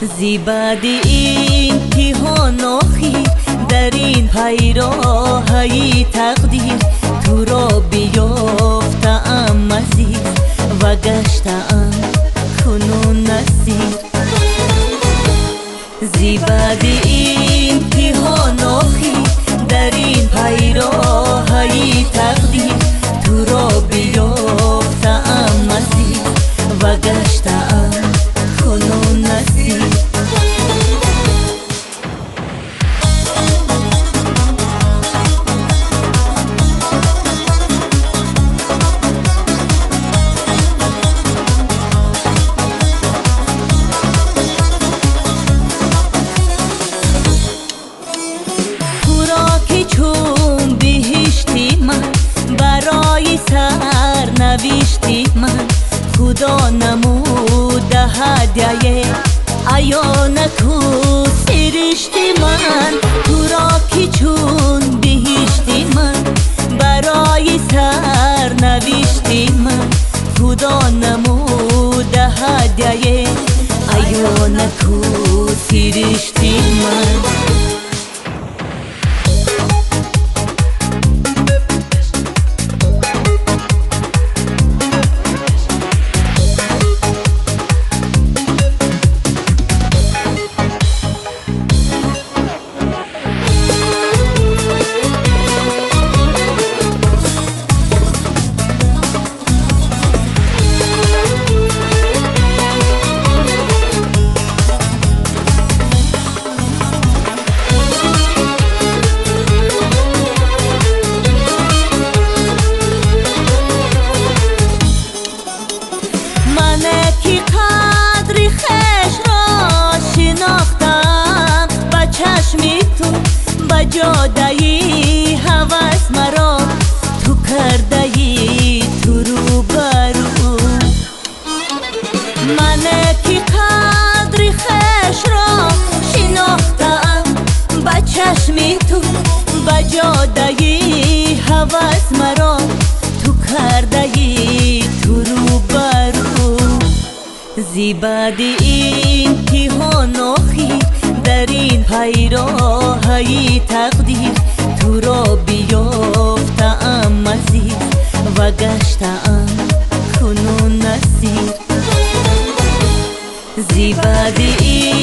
زیبد این تیهان آخی در این پیراهی تقدیر تو را بیافتم مزید و گشتم کنون نصیر. زیبد این تیهان آخی در این پیراهی تقدیر تو را بیافتم مزید و گشتم کنون نصیر. چون بهشتی من برای سرنوشتی من خدا نموده هدیه عیانک و سرشتی من. تو را که چون بهشتی من برای سرنوشتی من خدا نموده هدیه عیانک و سرشتی من. که قدر خش را شناختم با چشمی تو با جادهی هوس مرا تو کردهی تو رو برو. من که قدر خش را شناختم با چشمی تو با جادهی هوس مرا تو کردهی تو رو برو. زیبد این تیهان آخی در این پیراهی تقدیر تو را بیافتم مزید و گشتم کنون نصیر. زیبد این